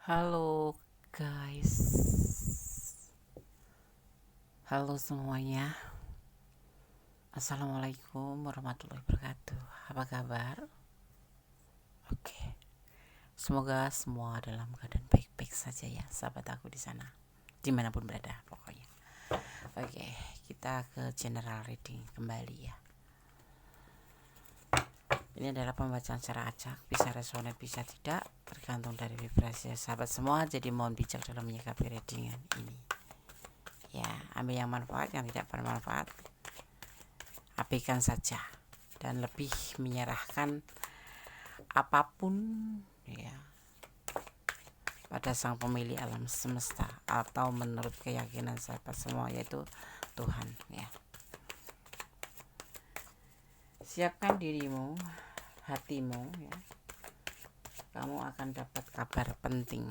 Halo guys, halo semuanya. Assalamualaikum warahmatullahi wabarakatuh. Apa kabar? Oke, semoga semua dalam keadaan baik-baik saja ya, sahabat aku di sana, dimanapun berada pokoknya. Oke, kita ke general reading kembali ya. Ini adalah pembacaan secara acak, bisa resonate bisa tidak, tergantung dari vibrasi sahabat semua. Jadi mohon bijak dalam menyikapi readingan ini. Ya, ambil yang manfaat, yang tidak bermanfaat abaikan saja, dan lebih menyerahkan apapun ya pada sang pemilik alam semesta atau menurut keyakinan sahabat semua, yaitu Tuhan ya. Siapkan dirimu, hatimu ya. Kamu akan dapat kabar penting.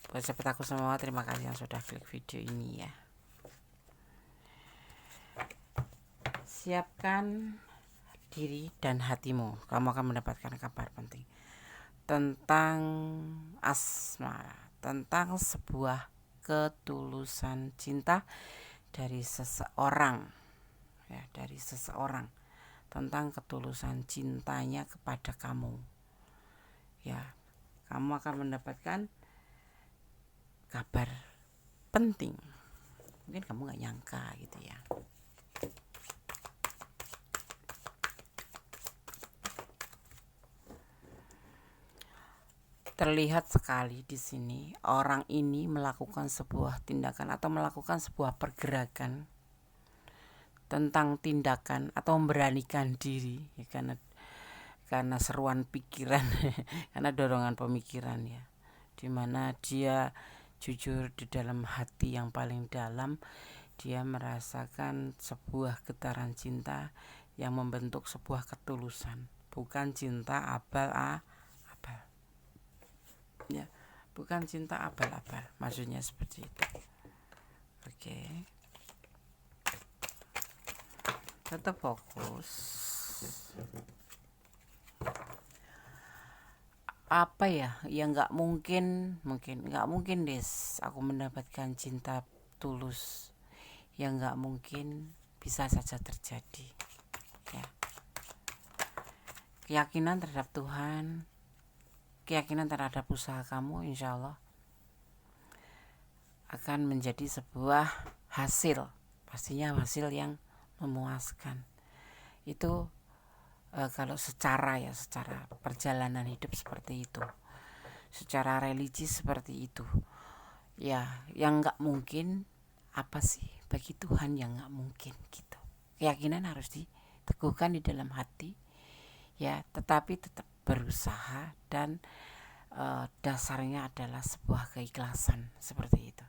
Buat sahabat aku semua, terima kasih yang sudah klik video ini ya. Siapkan diri dan hatimu, kamu akan mendapatkan kabar penting tentang asmara, tentang sebuah ketulusan cinta dari seseorang ya, dari seseorang, tentang ketulusan cintanya kepada kamu ya. Kamu akan mendapatkan kabar penting, mungkin kamu gak nyangka gitu ya. Terlihat sekali di sini orang ini melakukan sebuah tindakan atau melakukan sebuah pergerakan tentang tindakan atau memberanikan diri ya, karena seruan pikiran karena dorongan pemikiran ya, dimana dia jujur di dalam hati yang paling dalam, dia merasakan sebuah getaran cinta yang membentuk sebuah ketulusan, bukan cinta abal-abal ya, bukan cinta abal-abal, maksudnya seperti itu. Oke, tetap fokus. Apa ya yang nggak mungkin nggak mungkin des aku mendapatkan cinta tulus, yang nggak mungkin bisa saja terjadi ya. Keyakinan terhadap Tuhan, keyakinan terhadap usaha kamu, insya Allah akan menjadi sebuah hasil, pastinya hasil yang memuaskan. Itu kalau secara perjalanan hidup seperti itu, secara religi seperti itu ya. Yang nggak mungkin apa sih bagi Tuhan yang nggak mungkin gitu. Keyakinan harus diteguhkan di dalam hati ya, tetapi tetap berusaha, dan dasarnya adalah sebuah keikhlasan seperti itu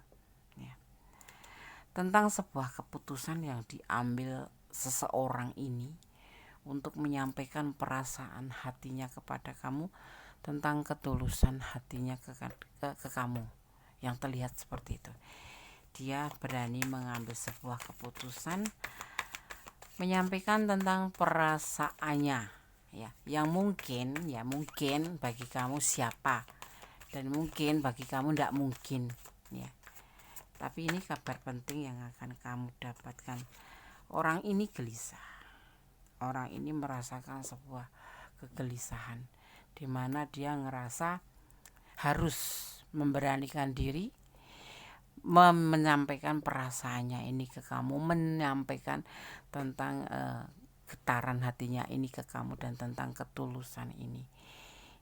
ya. Tentang sebuah keputusan yang diambil seseorang ini untuk menyampaikan perasaan hatinya kepada kamu, tentang ketulusan hatinya ke kamu yang terlihat seperti itu. Dia berani mengambil sebuah keputusan, menyampaikan tentang perasaannya ya, yang mungkin bagi kamu siapa, dan mungkin bagi kamu tidak mungkin ya. Tapi ini kabar penting yang akan kamu dapatkan. Orang ini gelisah, orang ini merasakan sebuah kegelisahan, di mana dia ngerasa harus memberanikan diri menyampaikan perasaannya ini ke kamu, menyampaikan tentang getaran hatinya ini ke kamu, dan tentang ketulusan ini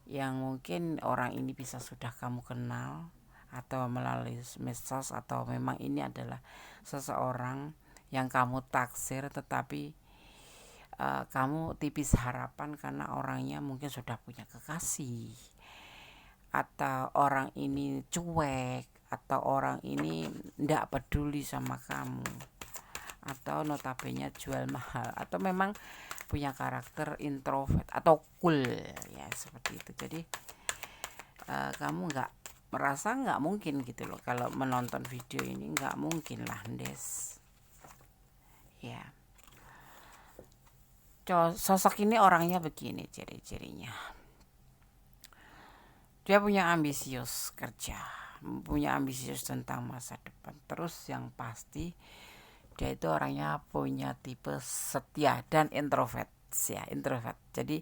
yang mungkin orang ini bisa sudah kamu kenal atau melalui medsos, atau memang ini adalah seseorang yang kamu taksir, tetapi kamu tipis harapan karena orangnya mungkin sudah punya kekasih, atau orang ini cuek, atau orang ini ndak peduli sama kamu, atau notabene jual mahal, atau memang punya karakter introvert atau cool ya, seperti itu. Jadi kamu merasa nggak mungkin gitu loh kalau menonton video ini, nggak mungkin lah des ya. Sosok ini orangnya begini ciri-cirinya. Dia punya ambisius kerja, punya ambisius tentang masa depan. Terus yang pasti dia itu orangnya punya tipe setia dan introvert ya, introvert. Jadi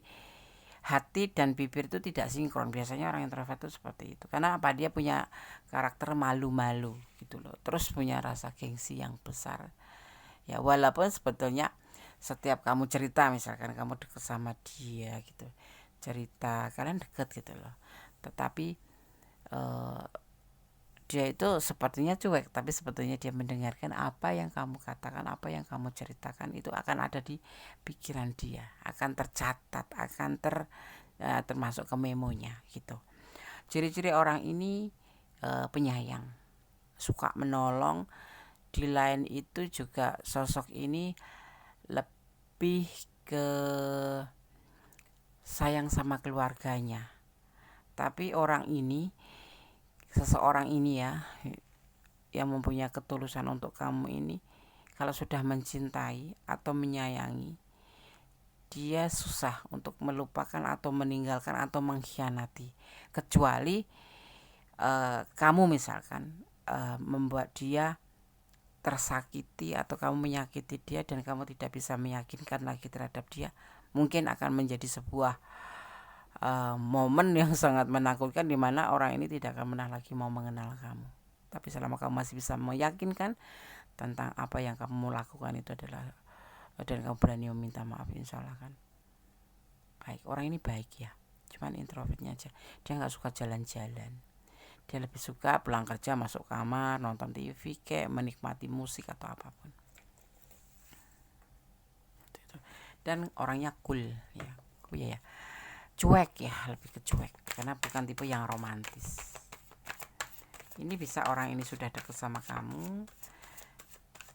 hati dan bibir itu tidak sinkron. Biasanya orang introvert itu seperti itu. Karena apa? Dia punya karakter malu-malu gitu loh. Terus punya rasa gengsi yang besar. Ya walaupun sebetulnya setiap kamu cerita, misalkan kamu deket sama dia gitu, cerita kalian deket gitu loh, tetapi eh, dia itu sepertinya cuek, tapi sebetulnya dia mendengarkan apa yang kamu katakan, apa yang kamu ceritakan, itu akan ada di pikiran dia, akan tercatat, akan termasuk ke memonya gitu. Ciri-ciri orang ini penyayang, suka menolong. Di lain itu juga sosok ini lebih ke sayang sama keluarganya. Tapi seseorang ini ya, yang mempunyai ketulusan untuk kamu ini, kalau sudah mencintai atau menyayangi, dia susah untuk melupakan atau meninggalkan atau mengkhianati, kecuali kamu misalkan membuat dia tersakiti atau kamu menyakiti dia dan kamu tidak bisa meyakinkan lagi terhadap dia, mungkin akan menjadi sebuah momen yang sangat menakutkan, di mana orang ini tidak akan pernah lagi mau mengenal kamu. Tapi selama kamu masih bisa meyakinkan tentang apa yang kamu lakukan itu adalah, dan kamu berani meminta maaf, insya Allah kan baik. Orang ini baik ya, cuman introvertnya aja, dia nggak suka jalan-jalan. Dia lebih suka pulang kerja masuk kamar, nonton TV, kayak menikmati musik atau apapun. Dan orangnya cool ya, ya. Cuek ya, lebih ke cuek, karena bukan tipe yang romantis. Ini bisa orang ini sudah dekat sama kamu,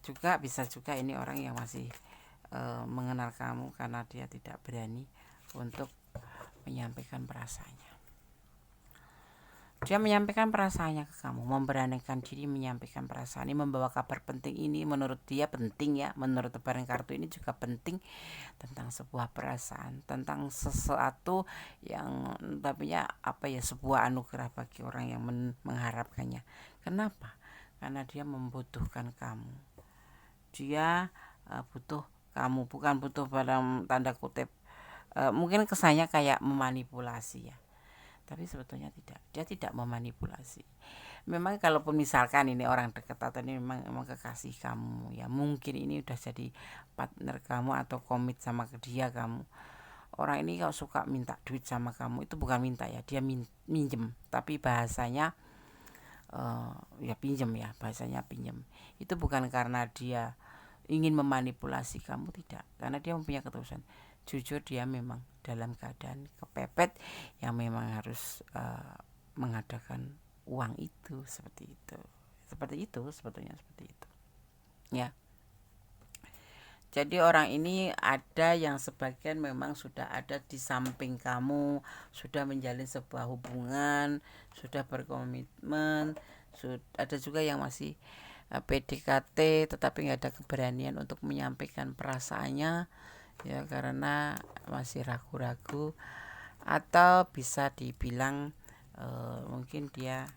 juga bisa juga ini orang yang masih mengenal kamu karena dia tidak berani untuk menyampaikan perasaannya. Dia menyampaikan perasaannya ke kamu, memberanikan diri menyampaikan perasaan ini, membawa kabar penting ini menurut dia penting ya, menurut tebaran kartu ini juga penting, tentang sebuah perasaan, tentang sesuatu yang tapinya apa ya, sebuah anugerah bagi orang yang mengharapkannya. Kenapa? Karena dia membutuhkan kamu. Dia butuh kamu, bukan butuh dalam tanda kutip. Mungkin kesannya kayak memanipulasi ya, tapi sebetulnya tidak, dia tidak memanipulasi. Memang kalaupun misalkan ini orang dekat atau ini memang kekasih kamu ya, mungkin ini udah jadi partner kamu atau komit sama dia kamu, orang ini kalau suka minta duit sama kamu, itu bukan minta ya, dia minjem, tapi bahasanya ya pinjem ya, bahasanya pinjem. Itu bukan karena dia ingin memanipulasi kamu, tidak, karena dia mempunyai ketulusan. Jujur dia memang dalam keadaan kepepet yang memang harus mengadakan uang itu, seperti itu sebetulnya, seperti itu ya. Jadi orang ini ada yang sebagian memang sudah ada di samping kamu, sudah menjalin sebuah hubungan, sudah berkomitmen, ada juga yang masih PDKT tetapi nggak ada keberanian untuk menyampaikan perasaannya ya, karena masih ragu-ragu, atau bisa dibilang mungkin dia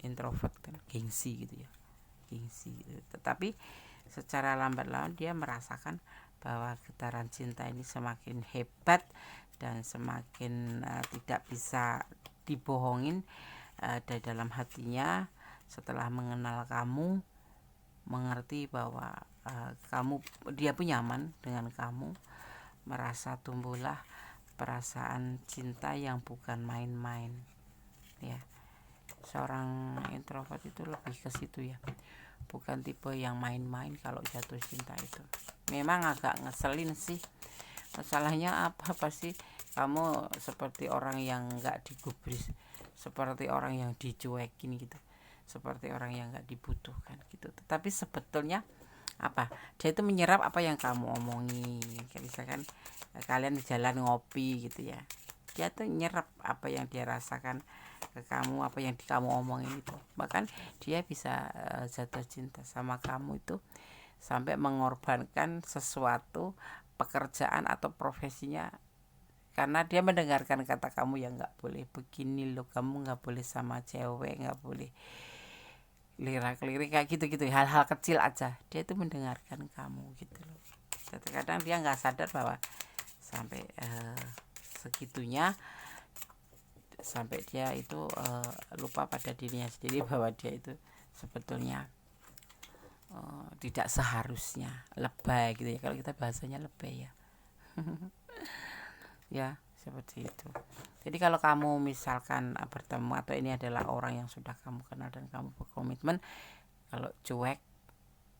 introvert kan, gengsi gitu ya, gengsi gitu. Tetapi secara lambat laun dia merasakan bahwa getaran cinta ini semakin hebat dan semakin tidak bisa dibohongin dari dalam hatinya. Setelah mengenal kamu, mengerti bahwa dia pun nyaman dengan kamu, merasa tumbuhlah perasaan cinta yang bukan main-main ya. Seorang introvert itu lebih ke situ ya, bukan tipe yang main-main kalau jatuh cinta itu. Memang agak ngeselin sih, masalahnya apa sih, kamu seperti orang yang nggak digubris, seperti orang yang dicuekin gitu, seperti orang yang nggak dibutuhkan gitu. Tetapi sebetulnya apa, dia itu menyerap apa yang kamu omongin. Kayak misalkan kalian di jalan ngopi gitu ya, dia tuh nyerap apa yang dia rasakan ke kamu, apa yang kamu omongin itu. Bahkan dia bisa jatuh cinta sama kamu itu sampai mengorbankan sesuatu pekerjaan atau profesinya, karena dia mendengarkan kata kamu yang nggak boleh begini loh, kamu nggak boleh sama cewek, nggak boleh lirak-lirik kayak gitu-gitu, hal-hal kecil aja dia itu mendengarkan kamu gitu loh. Kadang dia nggak sadar bahwa sampai segitunya, sampai dia itu lupa pada dirinya sendiri bahwa dia itu sebetulnya tidak seharusnya lebay gitu ya, kalau kita bahasanya lebay ya. Ya seperti itu. Jadi kalau kamu misalkan bertemu atau ini adalah orang yang sudah kamu kenal dan kamu berkomitmen, kalau cuek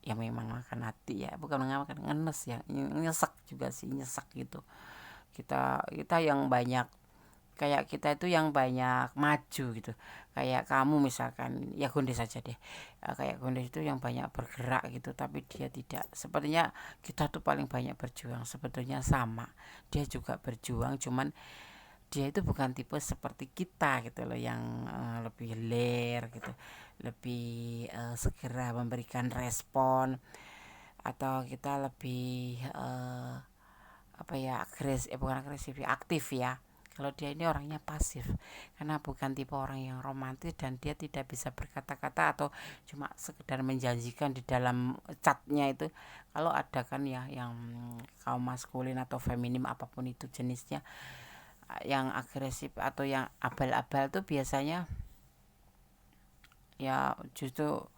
ya memang makan hati ya, bukan makan ngenes ya, nyesek juga sih, nyesek gitu. Kita yang banyak, kayak kita itu yang banyak maju gitu, kayak kamu misalkan ya Gondes saja deh, kayak Gondes itu yang banyak bergerak gitu, tapi dia tidak, sepertinya kita tuh paling banyak berjuang, sebetulnya sama, dia juga berjuang, cuman dia itu bukan tipe seperti kita gitu loh, yang lebih ler gitu, lebih segera memberikan respon, atau kita lebih apa ya, bukan agresif ya, aktif ya. Kalau dia ini orangnya pasif, karena bukan tipe orang yang romantis, dan dia tidak bisa berkata-kata atau cuma sekedar menjanjikan di dalam chatnya itu. Kalau ada kan ya yang kaum maskulin atau feminim apapun itu jenisnya, yang agresif atau yang abal-abal tuh biasanya ya justru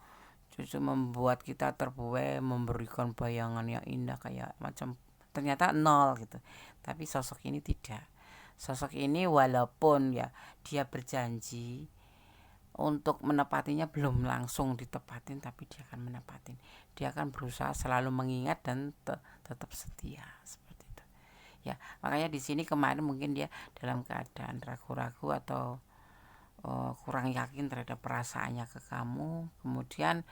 membuat kita terbuai, memberikan bayangan yang indah kayak macam ternyata nol gitu. Tapi sosok ini tidak. Sosok ini walaupun ya dia berjanji untuk menepatinya belum langsung ditepatin, tapi dia akan menepatin. Dia akan berusaha selalu mengingat dan tetap setia seperti itu. Ya, makanya di sini kemarin mungkin dia dalam keadaan ragu-ragu atau kurang yakin terhadap perasaannya ke kamu. Kemudian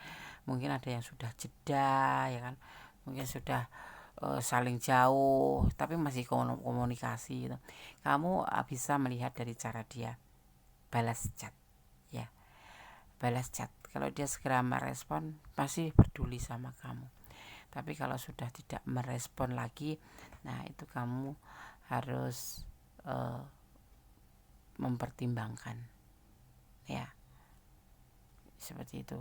mungkin ada yang sudah jeda ya kan, mungkin sudah saling jauh tapi masih komunikasi gitu. Kamu bisa melihat dari cara dia balas chat ya, balas chat. Kalau dia segera merespon pasti peduli sama kamu, tapi kalau sudah tidak merespon lagi, nah itu kamu harus mempertimbangkan ya, seperti itu.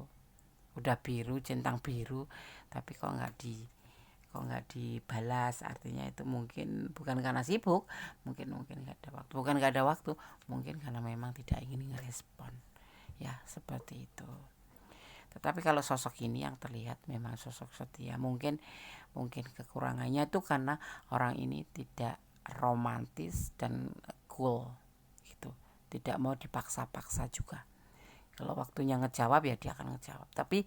Udah biru, centang biru, tapi kok nggak dibalas, artinya itu mungkin bukan karena sibuk, mungkin nggak ada waktu, bukan nggak ada waktu, mungkin karena memang tidak ingin ngerespon ya, seperti itu. Tetapi kalau sosok ini yang terlihat memang sosok setia, mungkin kekurangannya itu karena orang ini tidak romantis dan cool gitu, tidak mau dipaksa-paksa juga. Kalau waktunya ngejawab ya dia akan ngejawab. Tapi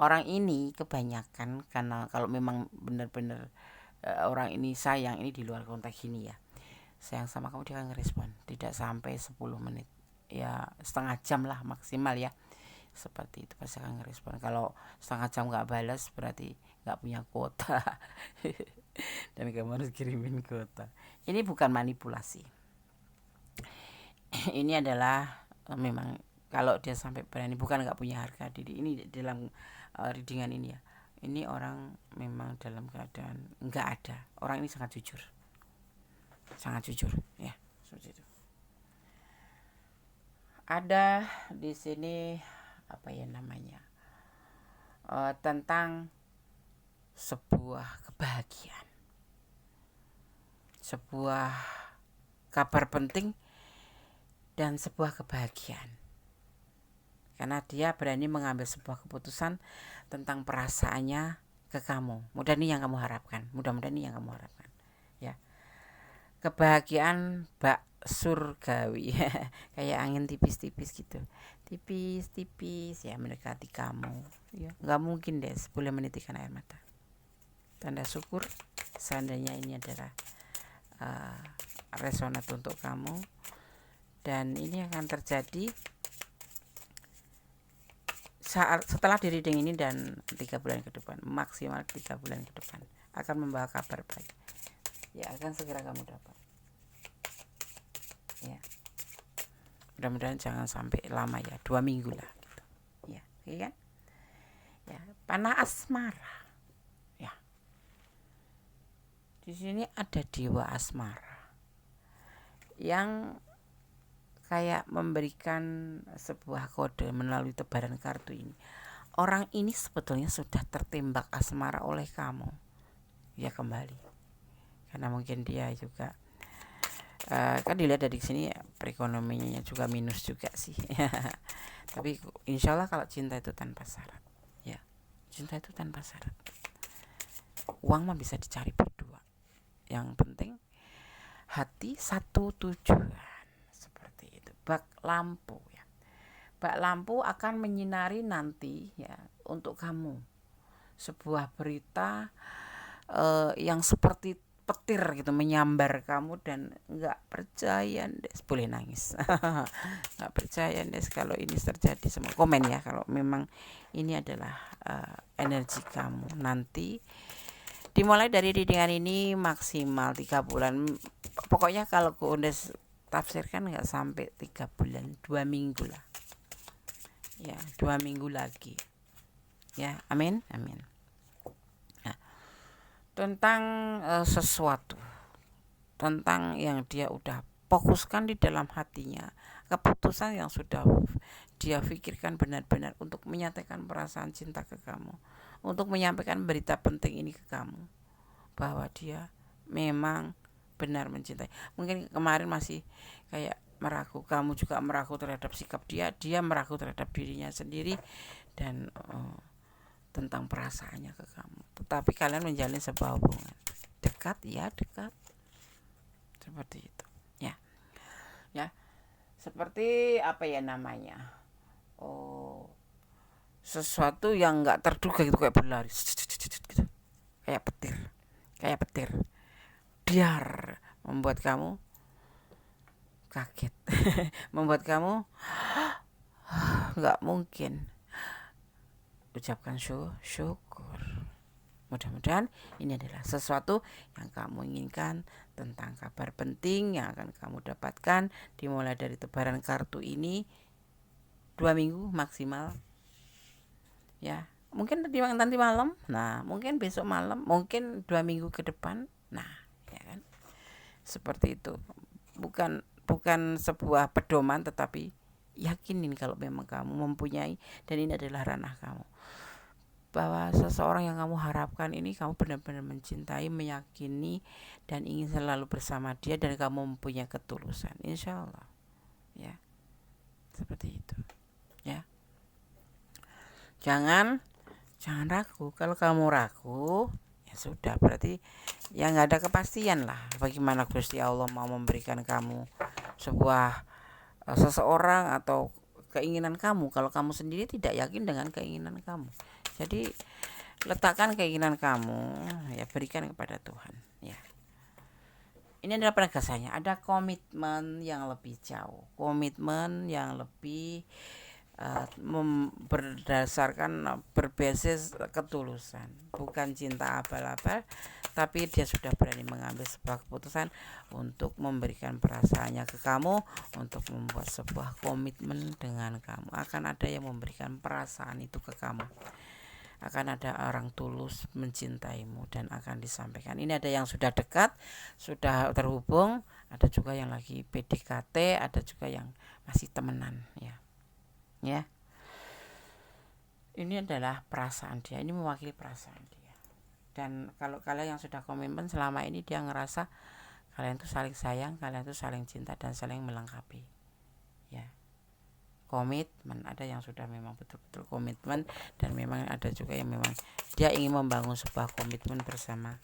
orang ini kebanyakan, karena kalau memang benar-benar orang ini sayang, ini di luar konteks ini ya, sayang sama kamu, dia akan ngerespon tidak sampai 10 menit ya, setengah jam lah maksimal ya, seperti itu pasti akan ngerespon. Kalau setengah jam nggak balas berarti nggak punya kuota dan kamu harus kirimin kuota. Ini bukan manipulasi. Ini adalah memang kalau dia sampai berani, bukan nggak punya harga diri. Ini dalam readingan ini ya, ini orang memang dalam keadaan nggak ada. Orang ini sangat jujur ya, seperti itu. Ada di sini apa ya namanya, tentang sebuah kebahagiaan, sebuah kabar penting dan sebuah kebahagiaan, karena dia berani mengambil sebuah keputusan tentang perasaannya ke kamu. Mudah-mudahan ini yang kamu harapkan ya. Kebahagiaan bak surgawi kayak angin tipis-tipis gitu, tipis-tipis ya, mendekati kamu ya. Nggak mungkin deh 10 menitikan air mata. Tanda syukur seandainya ini adalah resonat untuk kamu, dan ini akan terjadi setelah di reading ini dan 3 bulan ke depan, maksimal 3 bulan ke depan akan membawa kabar baik ya, akan segera kamu dapat ya. Mudah-mudahan jangan sampai lama ya, 2 minggu lah gitu ya, oke kan ya. Panah asmara ya, di Di sini ada dewa asmara yang kayak memberikan sebuah kode melalui tebaran kartu ini. Orang ini sebetulnya sudah tertembak asmara oleh kamu. Ya kembali. Karena mungkin dia juga kan dilihat dari sini perekonomiannya juga minus juga sih. Tapi insya Allah kalau cinta itu tanpa syarat. Ya, cinta itu tanpa syarat. Uang mah bisa dicari berdua. Yang penting hati satu tujuan. Seperti itu. Bak lampu ya. Bak lampu akan menyinari nanti ya untuk kamu. Sebuah berita yang seperti petir gitu menyambar kamu dan nggak percaya Des, boleh nangis. Nggak percaya Des kalau ini terjadi, semua komen ya kalau memang ini adalah energi kamu. Nanti dimulai dari readingan ini maksimal 3 bulan, pokoknya kalau ku Des tafsirkan nggak sampai 3 bulan, 2 minggu lah ya, 2 minggu lagi ya. Amin amin. Tentang sesuatu, tentang yang dia udah fokuskan di dalam hatinya, keputusan yang sudah dia pikirkan benar-benar untuk menyatakan perasaan cinta ke kamu, untuk menyampaikan berita penting ini ke kamu, bahwa dia memang benar mencintai. Mungkin kemarin masih kayak meragu, kamu juga meragu terhadap sikap dia meragu terhadap dirinya sendiri dan tentang perasaannya ke kamu. Tetapi kalian menjalin sebuah hubungan dekat ya, dekat seperti itu ya. Ya, seperti apa ya namanya, sesuatu yang nggak terduga gitu, kayak berlari gitu, kayak petir biar membuat kamu kaget. Membuat kamu nggak mungkin ucapkan syukur. Mudah-mudahan ini adalah sesuatu yang kamu inginkan, tentang kabar penting yang akan kamu dapatkan dimulai dari tebaran kartu ini. 2 minggu maksimal ya, mungkin nanti malam, nah mungkin besok malam, mungkin 2 minggu ke depan. Nah ya kan, seperti itu. Bukan sebuah pedoman, tetapi yakinin kalau memang kamu mempunyai, dan ini adalah ranah kamu, bahwa seseorang yang kamu harapkan ini kamu benar-benar mencintai, meyakini, dan ingin selalu bersama dia, dan kamu mempunyai ketulusan, insya Allah ya. Seperti itu ya. Jangan ragu. Kalau kamu ragu, ya sudah, berarti ya nggak ada kepastian lah. Bagaimana Gusti Allah mau memberikan kamu sebuah seseorang atau keinginan kamu kalau kamu sendiri tidak yakin dengan keinginan kamu. Jadi letakkan keinginan kamu, ya berikan kepada Tuhan ya. Ini adalah penegasannya, ada komitmen yang lebih jauh, komitmen yang lebih berdasarkan berbasis ketulusan, bukan cinta abal-abal, tapi dia sudah berani mengambil sebuah keputusan untuk memberikan perasaannya ke kamu, untuk membuat sebuah komitmen dengan kamu. Akan ada yang memberikan perasaan itu ke kamu, akan ada orang tulus mencintaimu, dan akan disampaikan. Ini ada yang sudah dekat, sudah terhubung, ada juga yang lagi PDKT, ada juga yang masih temenan ya. Ya, ini adalah perasaan dia, ini mewakili perasaan dia. Dan kalau kalian yang sudah komitmen, selama ini dia ngerasa kalian tuh saling sayang, kalian tuh saling cinta dan saling melengkapi ya. Komitmen, ada yang sudah memang betul-betul komitmen, dan memang ada juga yang memang dia ingin membangun sebuah komitmen bersama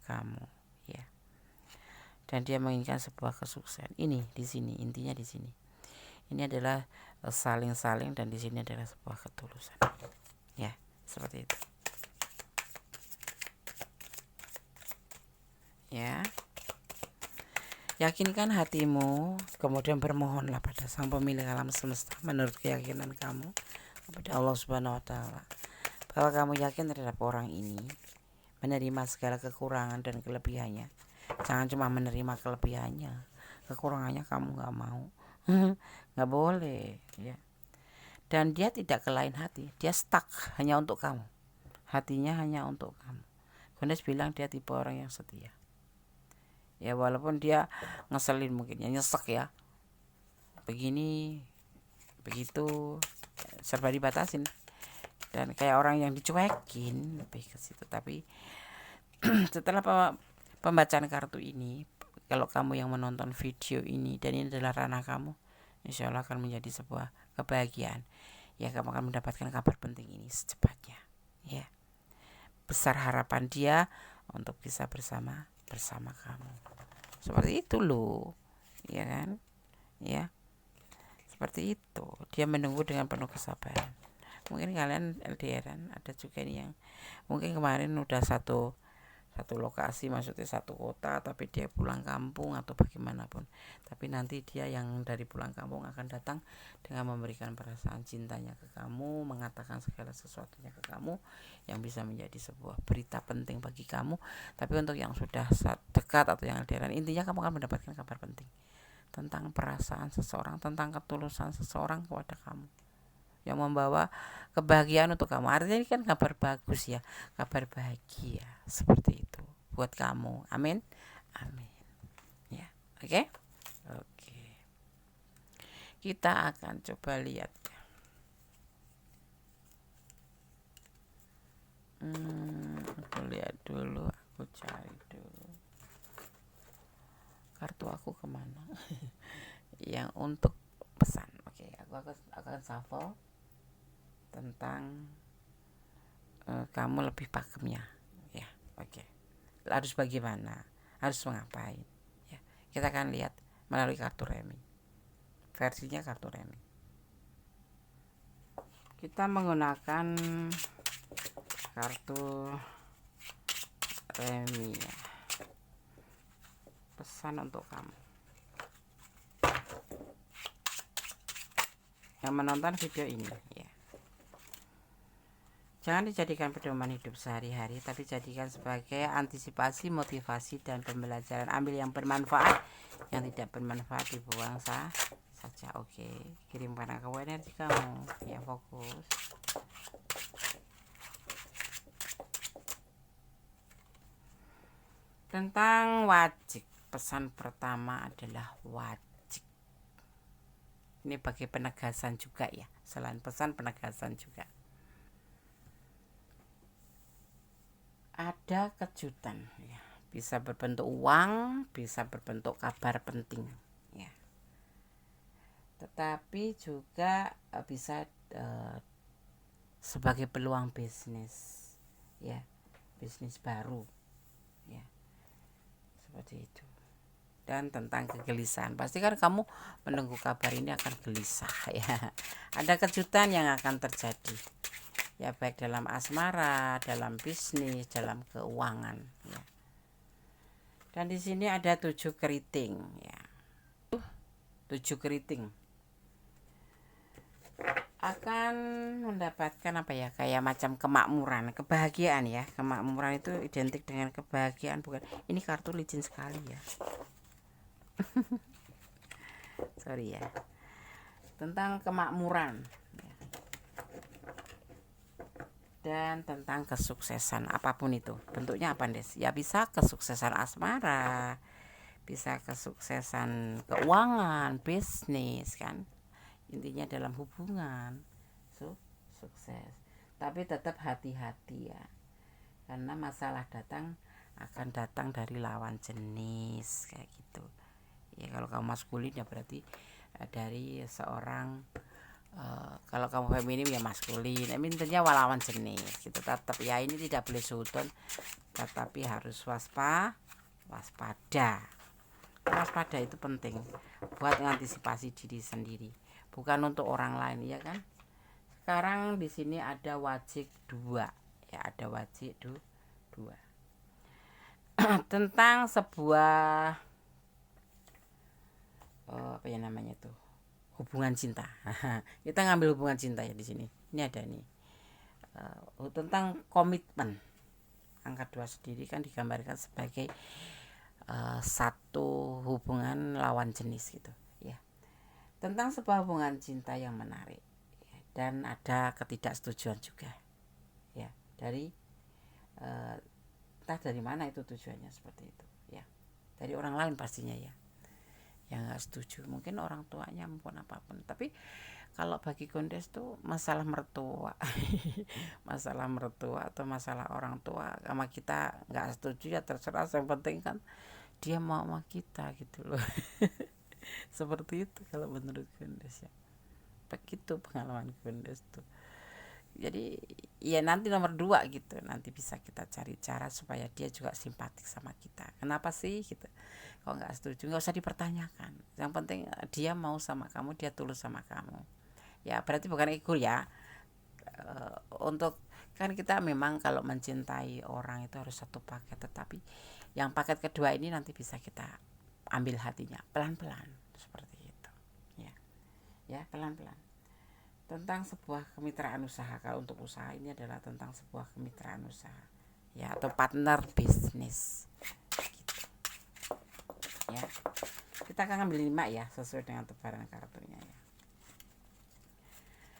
kamu ya. Dan dia menginginkan sebuah kesuksesan. Ini di sini, intinya di sini. Ini adalah saling-saling, dan di sini adalah sebuah ketulusan ya, seperti itu ya. Yakinkan hatimu, kemudian bermohonlah pada Sang Pemilik alam semesta menurut keyakinan kamu kepada Allah Subhanahu wa Ta'ala, bahwa kamu yakin terhadap orang ini, menerima segala kekurangan dan kelebihannya. Jangan cuma menerima kelebihannya, kekurangannya kamu nggak mau. Nggak boleh ya. Dan dia tidak ke lain hati, dia stuck hanya untuk kamu, hatinya hanya untuk kamu. Ganes bilang dia tipe orang yang setia. Ya walaupun dia ngeselin mungkin ya, nyesek ya, begini begitu, serba dibatasin, dan kayak orang yang dicuekin lebih ke situ. Tapi setelah pembacaan kartu ini, kalau kamu yang menonton video ini dan ini adalah ranah kamu, insya Allah akan menjadi sebuah kebahagiaan. Ya, kamu akan mendapatkan kabar penting ini secepatnya. Ya, besar harapan dia untuk bisa bersama kamu. Seperti itu loh, ya kan? Ya, seperti itu. Dia menunggu dengan penuh kesabaran. Mungkin kalian LDRan, ada juga nih yang mungkin kemarin udah satu lokasi, maksudnya satu kota, tapi dia pulang kampung atau bagaimanapun. Tapi nanti dia yang dari pulang kampung akan datang dengan memberikan perasaan cintanya ke kamu, mengatakan segala sesuatunya ke kamu yang bisa menjadi sebuah berita penting bagi kamu. Tapi untuk yang sudah dekat atau yang LDRan, intinya kamu akan mendapatkan kabar penting tentang perasaan seseorang, tentang ketulusan seseorang kepada kamu, yang membawa kebahagiaan untuk kamu. Artinya ini kan kabar bagus ya, kabar bahagia seperti itu buat kamu. Amin, amin. Ya, oke. Oke. Kita akan coba lihat. Aku lihat dulu, aku cari dulu. Kartu aku kemana? Yang untuk pesan. Oke, aku akan shuffle tentang kamu lebih pakemnya, ya. Oke. Harus bagaimana, harus mengapain, ya. Kita akan lihat melalui kartu remi, versinya kartu remi. Kita menggunakan kartu remi, ya. Pesan untuk kamu yang menonton video ini, ya. Jangan dijadikan pedoman hidup sehari-hari, tapi jadikan sebagai antisipasi, motivasi, dan pembelajaran. Ambil yang bermanfaat, yang tidak bermanfaat dibuang saja. Oke, kirimkan ke energi kamu, ya. Fokus. Tentang wajib, pesan pertama adalah wajib. Ini bagi penegasan juga ya, selain pesan, penegasan juga. Ada kejutan, ya. Bisa berbentuk uang, bisa berbentuk kabar penting, ya. Tetapi juga bisa sebagai peluang bisnis, ya, bisnis baru, ya, seperti itu. Dan tentang kegelisahan, pasti kan kamu menunggu kabar ini akan gelisah, ya. Ada kejutan yang akan terjadi, ya, baik dalam asmara, dalam bisnis, dalam keuangan, ya. Dan di sini ada 7 keriting, ya. 7 keriting akan mendapatkan apa ya, kayak macam kemakmuran, kebahagiaan, ya. Kemakmuran itu identik dengan kebahagiaan, bukan? Ini kartu licin sekali ya. Sorry ya. Tentang kemakmuran, ya. Dan tentang kesuksesan apapun itu. Bentuknya apa, Des? Ya bisa kesuksesan asmara, bisa kesuksesan keuangan, bisnis, kan. Intinya dalam hubungan sukses. Tapi tetap hati-hati ya, karena masalah akan datang dari lawan jenis, kayak gitu ya. Kalau kamu maskulin ya berarti dari seorang, kalau kamu feminim ya maskulin. Intinya lawan jenis gitu. Tetap ya, ini tidak boleh sudon, tetapi harus waspada. Waspada itu penting buat mengantisipasi diri sendiri, bukan untuk orang lain, ya kan. Sekarang di sini ada wajib 2, ya, ada wajib 2. Tentang sebuah apa ya namanya tuh, hubungan cinta. Kita ngambil hubungan cinta ya di sini. Ini ada nih tentang komitmen. Angka 2 sendiri kan digambarkan sebagai satu hubungan lawan jenis gitu, ya. Tentang sebuah hubungan cinta yang menarik, ya, dan ada ketidaksetujuan juga, ya, dari entah dari mana itu tujuannya seperti itu ya, dari orang lain pastinya ya, yang nggak setuju, mungkin orang tuanya maupun apapun. Tapi kalau bagi Gondes tuh masalah mertua masalah mertua atau masalah orang tua sama kita nggak setuju ya terserah, yang penting kan dia mau sama kita gitu loh. Seperti itu kalau menurut Gondes ya, begitu pengalaman Gondes tuh. Jadi ya nanti nomor 2 gitu, nanti bisa kita cari cara supaya dia juga simpatik sama kita. Kenapa sih gitu, kalau nggak setuju nggak usah dipertanyakan, yang penting dia mau sama kamu, dia tulus sama kamu ya, berarti bukan ego ya. Untuk kan kita memang kalau mencintai orang itu harus satu paket, tetapi yang paket kedua ini nanti bisa kita ambil hatinya pelan-pelan seperti itu ya, ya pelan-pelan. Tentang sebuah kemitraan usaha, kalau untuk usaha ini adalah tentang sebuah kemitraan usaha ya, atau partner bisnis gitu. Ya, kita akan ambil 5 ya sesuai dengan tebaran kartunya ya.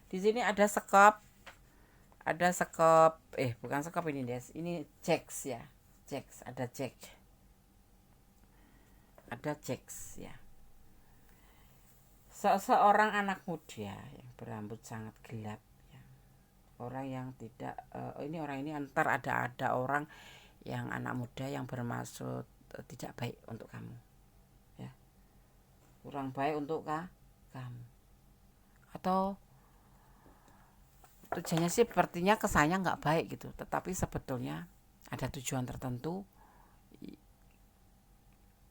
Di sini ada sekop, bukan sekop ini Des, ini jacks ya, jacks, ada jacks ya. Seorang anak muda yang berambut sangat gelap ya. Orang yang tidak orang ini ntar ada orang yang anak muda yang bermaksud tidak baik untuk kamu ya, kurang baik untuk kamu, atau tujuannya sih sepertinya kesannya nggak baik gitu, tetapi sebetulnya ada tujuan tertentu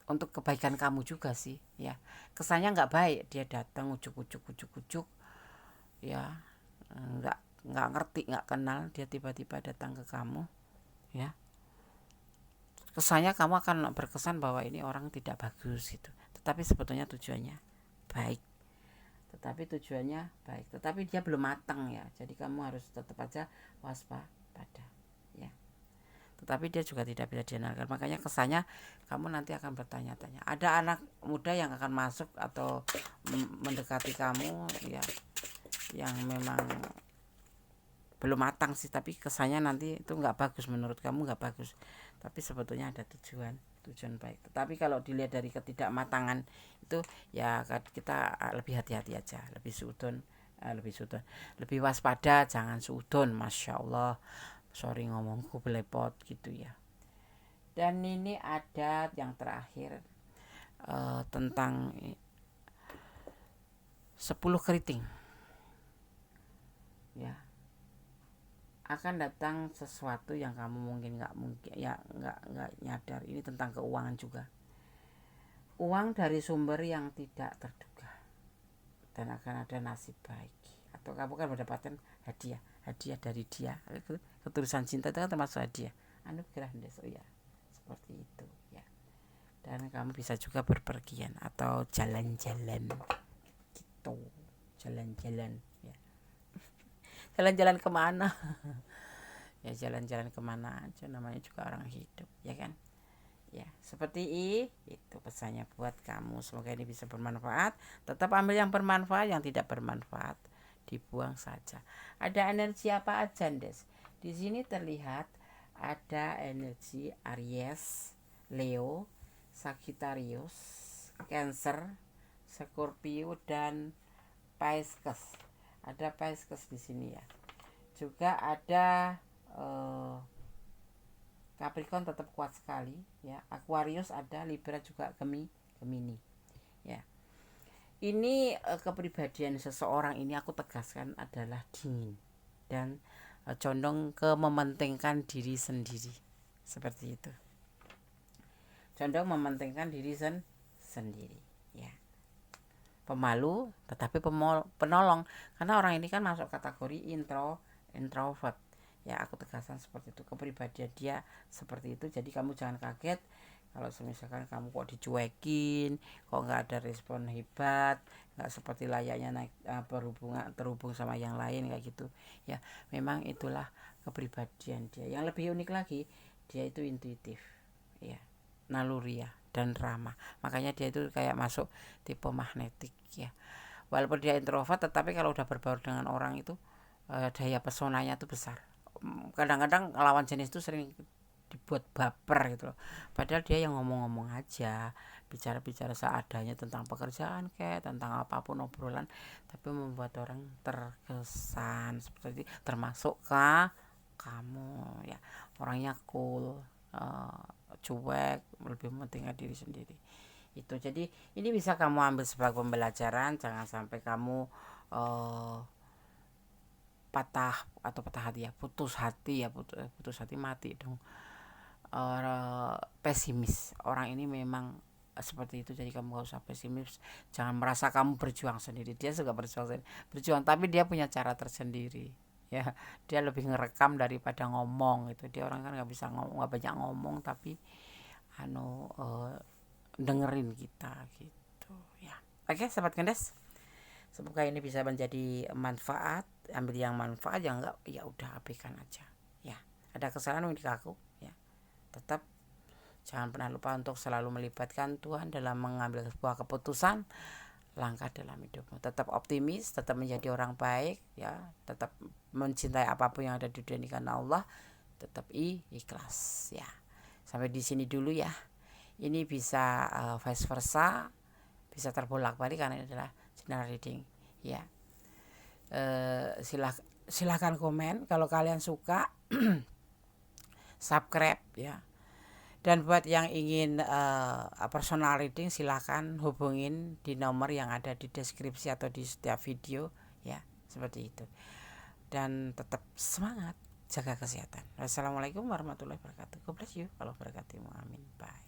untuk kebaikan kamu juga sih ya. Kesannya nggak baik, dia datang ujuk ya, nggak ngerti, nggak kenal, dia tiba-tiba datang ke kamu ya. Kesannya kamu akan berkesan bahwa ini orang tidak bagus gitu, tetapi sebetulnya tujuannya baik, tetapi dia belum matang ya, jadi kamu harus tetap aja waspada ya. Tetapi dia juga tidak bisa diandalkan, makanya kesannya kamu nanti akan bertanya-tanya, ada anak muda yang akan masuk atau mendekati kamu ya, yang memang belum matang sih, tapi kesannya nanti itu nggak bagus, menurut kamu nggak bagus, tapi sebetulnya ada tujuan baik. Tetapi kalau dilihat dari ketidakmatangan itu ya, kita lebih hati-hati aja, lebih waspada, jangan suudon. Masya Allah, sorry ngomongku belepot gitu ya. Dan ini ada yang terakhir tentang 10 keriting ya. Akan datang sesuatu yang kamu mungkin nggak nyadar. Ini tentang keuangan juga, uang dari sumber yang tidak terduga, dan akan ada nasib baik, atau kamu kan mendapatkan hadiah dari dia. Ketulusan cinta itu kan termasuk hadiah, anugerah ya, seperti itu ya. Dan kamu bisa juga berpergian atau jalan-jalan gitu, jalan-jalan ya. Jalan-jalan kemana? Ya jalan-jalan kemana aja, namanya juga orang hidup ya kan ya. Seperti itu pesannya buat kamu, semoga ini bisa bermanfaat. Tetap ambil yang bermanfaat, yang tidak bermanfaat dibuang saja. Ada energi apa aja Des? Di sini terlihat ada energi Aries, Leo, Sagittarius, Cancer, Scorpio, dan Pisces. Ada Pisces di sini ya. Juga ada Capricorn tetap kuat sekali ya. Aquarius ada, Libra juga, Gemini ya. Ini kepribadian seseorang ini aku tegaskan adalah dingin dan condong ke mementingkan diri sendiri, seperti itu. Condong mementingkan diri sendiri ya. Pemalu tetapi penolong, karena orang ini kan masuk kategori introvert ya. Aku tegaskan seperti itu, kepribadian dia seperti itu. Jadi kamu jangan kaget kalau misalkan kamu kok dicuekin, kok nggak ada respon hebat, nggak seperti layaknya terhubung sama yang lain kayak gitu ya. Memang itulah kepribadian dia. Yang lebih unik lagi, dia itu intuitif ya, naluriah dan ramah, makanya dia itu kayak masuk tipe magnetik ya. Walaupun dia introvert, tetapi kalau udah berbaur dengan orang itu daya pesonanya itu besar. Kadang-kadang lawan jenis itu sering dibuat baper gitu loh. Padahal dia yang ngomong-ngomong aja, bicara-bicara seadanya tentang pekerjaan kayak tentang apapun obrolan, tapi membuat orang terkesan seperti itu, termasuk kamu ya, orangnya cool, eh, cuek, lebih mementingkan diri sendiri itu. Jadi ini bisa kamu ambil sebagai pembelajaran, jangan sampai kamu eh, patah hati ya, putus hati mati dong. Pesimis, orang ini memang seperti itu, jadi kamu gak usah pesimis, jangan merasa kamu berjuang sendiri, dia juga berjuang tapi dia punya cara tersendiri ya. Dia lebih ngerekam daripada ngomong itu, dia orang kan nggak bisa ngomong, nggak banyak ngomong, tapi dengerin kita gitu ya. Oke sobat Kendes, semoga ini bisa menjadi manfaat, ambil yang manfaat, yang enggak ya udah abaikan aja ya. Ada kesalahan di aku ya, tetap jangan pernah lupa untuk selalu melibatkan Tuhan dalam mengambil sebuah keputusan, langkah dalam hidupmu. Tetap optimis, tetap menjadi orang baik ya, tetap mencintai apapun yang ada di dunia ini karena Allah, tetap ikhlas ya. Sampai di sini dulu ya. Ini bisa vice versa, bisa terbolak-balik karena ini adalah general reading ya. Silahkan komen kalau kalian suka, subscribe ya. Dan buat yang ingin personal reading, silahkan hubungin di nomor yang ada di deskripsi atau di setiap video ya, seperti itu. Dan tetap semangat, jaga kesehatan. Wassalamualaikum warahmatullahi wabarakatuh. God bless you. Allah berkatimu. Amin. Bye.